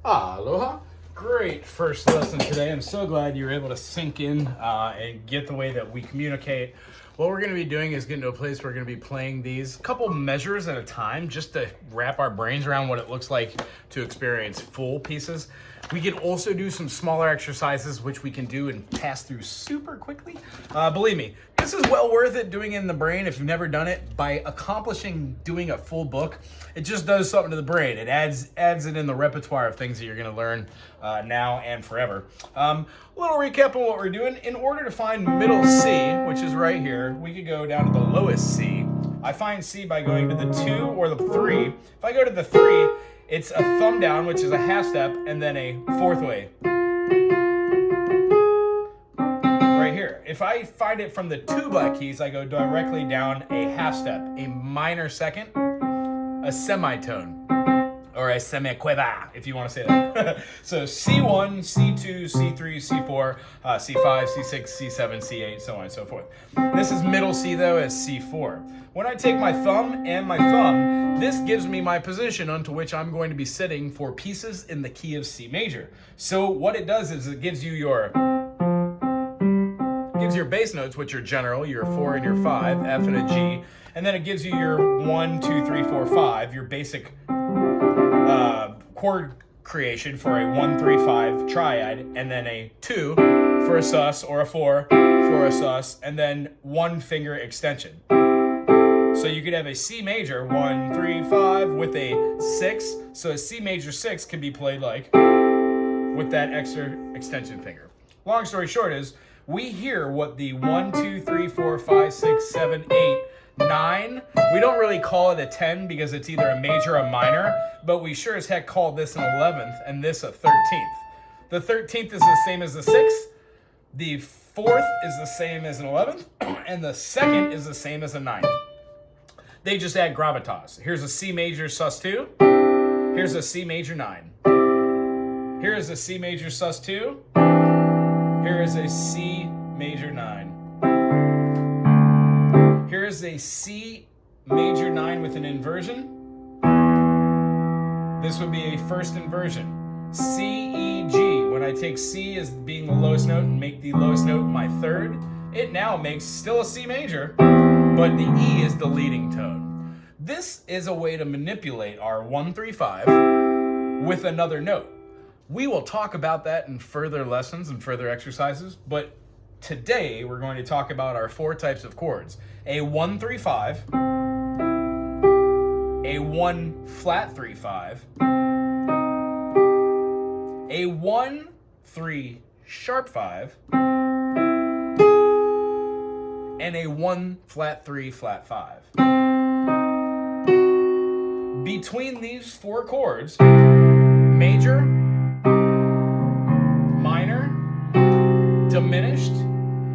Aloha. Great first lesson today. I'm so glad you were able to sink in and get the way that we communicate. What we're going to be doing is getting to a place where we're going to be playing these couple measures at a time just to wrap our brains around what it looks like to experience full pieces. We can also do some smaller exercises, which we can do and pass through super quickly. Believe me, this is well worth it doing it in the brain if you've never done it. By accomplishing doing a full book, it just does something to the brain. It adds it in the repertoire of things that you're going to learn now and forever. A little recap on what we're doing. In order to find middle C, which is right here, we could go down to the lowest C. I find C by going to the 2 or the 3. If I go to the 3, it's a thumb down, which is a half step, and then a fourth way. Right here. If I find it from the 2 black keys, I go directly down a half step, a minor second, a semitone, or a semiqueva, if you want to say that. So C1, C2, C3, C4, C5, C6, C7, C8, so on and so forth. This is middle C, though, as C4. When I take my thumb and my thumb, this gives me my position onto which I'm going to be sitting for pieces in the key of C major. So what it does is it gives you your bass notes, which are general, your 4 and your 5, F and a G, and then it gives you your 1, 2, 3, 4, 5, your basic chord creation for a 1, 3, 5 triad, and then a 2 for a sus, or a 4 for a sus, and then 1 finger extension. So you could have a C major 1, 3, 5 with a 6. So a C major 6 can be played like with that extra extension finger. Long story short is we hear what the 1, 2, 3, 4, 5, 6, 7, 8, 9. We don't really call it a 10 because it's either a major or a minor, but we sure as heck call this an 11th and this a 13th. The 13th is the same as the 6th. The 4th is the same as an 11th, and the 2nd is the same as a 9th. They just add gravitas. Here's a C major sus 2. Here's a C major 9. Here is a C major sus 2. Here is a C major 9. Here is a C major 9 with an inversion. This would be a first inversion. C, E, G. When I take C as being the lowest note and make the lowest note my third, it now makes still a C major, but the E is the leading tone. This is a way to manipulate our 1, 3, 5 with another note. We will talk about that in further lessons and further exercises, but today we're going to talk about our 4 types of chords. A 1, 3, 5, a 1 flat 3, 5, a 1, 3 sharp 5, and a 1 flat 3 flat 5. Between these 4 chords, major, minor, diminished,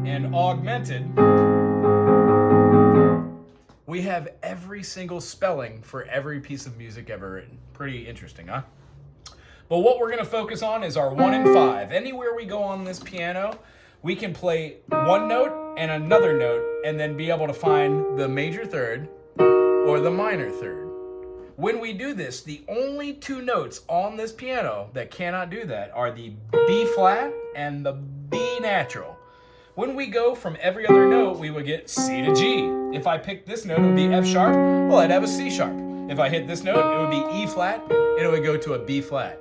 and augmented, we have every single spelling for every piece of music ever written. Pretty interesting, huh? But what we're going to focus on is our 1 and 5. Anywhere we go on this piano, we can play one note and another note and then be able to find the major third or the minor third. When we do this, the only 2 notes on this piano that cannot do that are the B flat and the B natural. When we go from every other note, we would get C to G. If I picked this note, it would be F sharp. Well, I'd have a C sharp. If I hit this note, it would be E flat, and it would go to a B flat.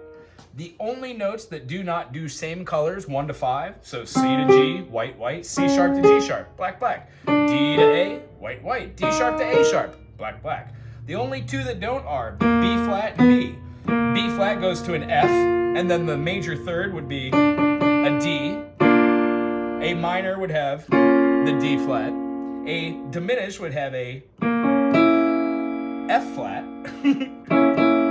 The only notes that do not do same colors, 1 to 5, so C to G, white, white, C sharp to G sharp, black, black, D to A, white, white, D sharp to A sharp, black, black. The only 2 that don't are B flat and B. B flat goes to an F, and then the major third would be a D. A minor would have the D flat. A diminished would have a F flat,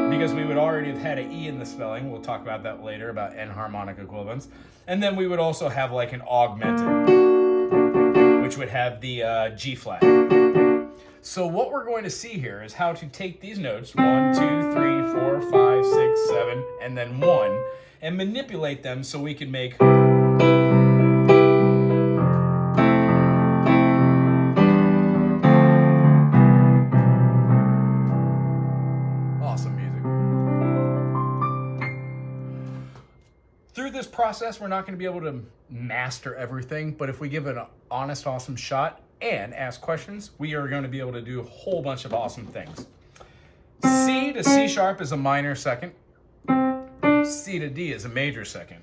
because we would already have had an E in the spelling. We'll talk about that later, about enharmonic equivalents. And then we would also have like an augmented, which would have the G flat. So what we're going to see here is how to take these notes, 1, 2, 3, 4, 5, 6, 7, and then 1, and manipulate them so we can make awesome music. Through this process, we're not going to be able to master everything, but if we give it an honest, awesome shot and ask questions, we are going to be able to do a whole bunch of awesome things. C to C sharp is a minor second. C to D is a major second.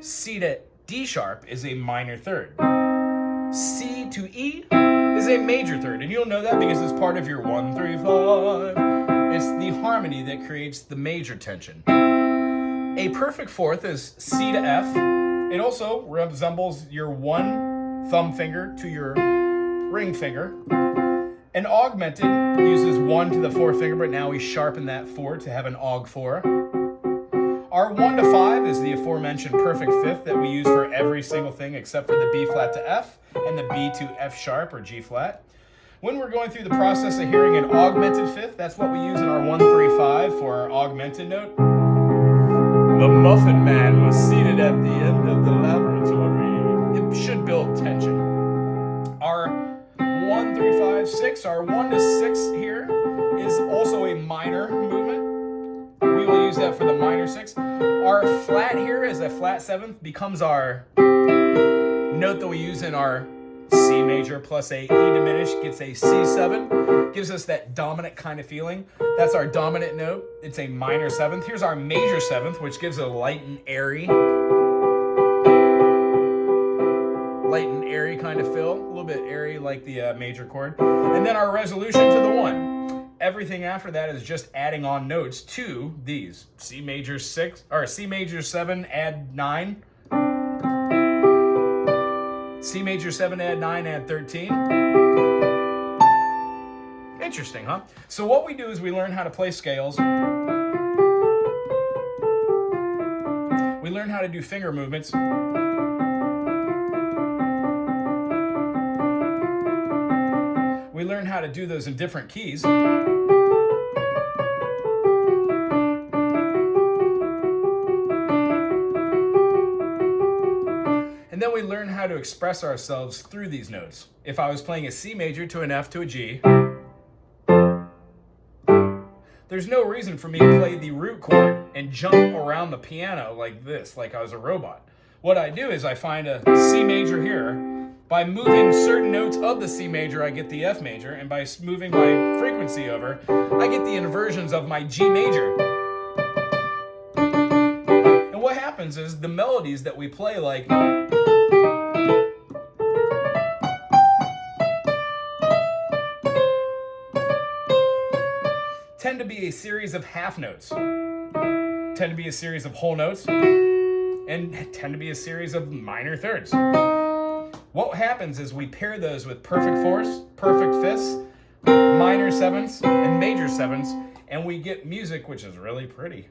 C to D sharp is a minor third. C to E is a major third, and you'll know that because it's part of your 1, 3, 5. It's the harmony that creates the major tension. A perfect fourth is C to F. It also resembles your 1 thumb finger to your ring finger. An augmented uses 1 to the 4th finger, but now we sharpen that 4 to have an aug 4. Our 1 to 5 is the aforementioned perfect fifth that we use for every single thing except for the B flat to F and the B to F sharp or G flat. When we're going through the process of hearing an augmented fifth, that's what we use in our 1, 3, 5 for our augmented note. The Muffin Man was seated at the end of the laboratory. It should build tension. Our 1, 3, 5, 6, our 1 to 6 here is also a minor movement. We will use that for the minor 6. Our flat here is a flat 7th, becomes our note that we use in our C major plus a E diminished, gets a C7, gives us that dominant kind of feeling. That's our dominant note. It's a minor 7th. Here's our major 7th, which gives a light and airy kind of feel, a little bit airy like the major chord. And then our resolution to the 1. Everything after that is just adding on notes to these. C major 6 or C major 7 add 9. C major 7 add 9 add 13. Interesting, huh? So what we do is we learn how to play scales. We learn how to do finger movements. We learn how to do those in different keys. And then we learn how to express ourselves through these notes. If I was playing a C major to an F to a G, there's no reason for me to play the root chord and jump around the piano like this, like I was a robot. What I do is I find a C major here. By moving certain notes of the C major, I get the F major, and by moving my frequency over, I get the inversions of my G major. And what happens is the melodies that we play, like tend to be a series of half notes, tend to be a series of whole notes, and tend to be a series of minor thirds. What happens is we pair those with perfect fourths, perfect fifths, minor 7ths, and major 7ths, and we get music which is really pretty.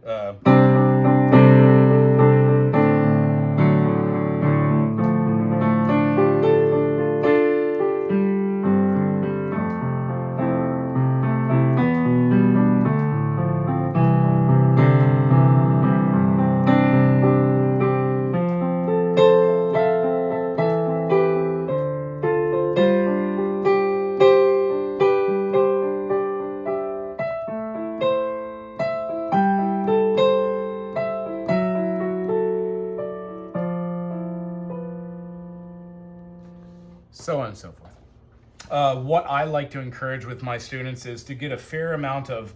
So on and so forth. What I like to encourage with my students is to get a fair amount of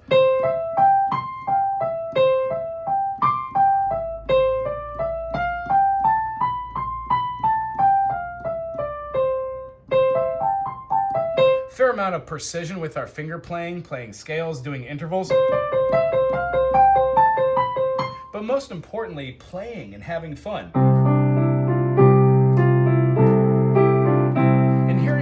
precision with our finger playing scales, doing intervals. But most importantly, playing and having fun.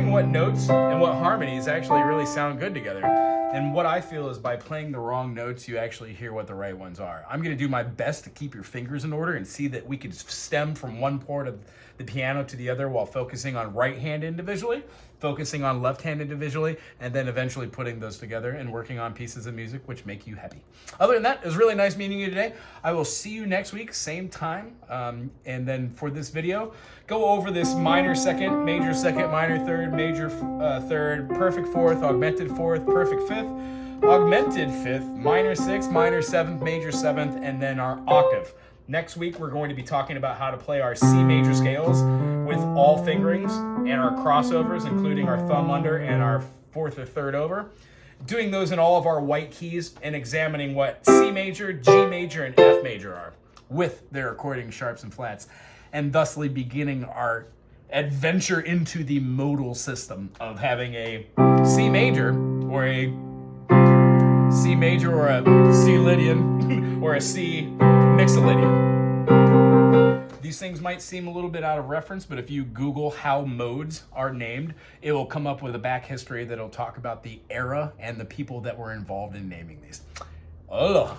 What notes and what harmonies actually really sound good together. And what I feel is by playing the wrong notes, you actually hear what the right ones are. I'm going to do my best to keep your fingers in order and see that we could stem from one part of the piano to the other while focusing on right hand individually, focusing on left hand individually, and then eventually putting those together and working on pieces of music which make you happy. Other than that, it was really nice meeting you today. I will see you next week, same time. And then for this video, go over this minor second, minor third, major third, perfect fourth, augmented fourth, perfect fifth, augmented fifth, minor 6th, minor 7th, major 7th, and then our octave. Next week, we're going to be talking about how to play our C major scales with all fingerings and our crossovers, including our thumb under and our fourth or third over. Doing those in all of our white keys and examining what C major, G major, and F major are with their according sharps and flats, and thusly beginning our adventure into the modal system of having a C major or a C major or a C Lydian or a C Mixolydian. These things might seem a little bit out of reference, but if you Google how modes are named, it will come up with a back history that'll talk about the era and the people that were involved in naming these. Ugh.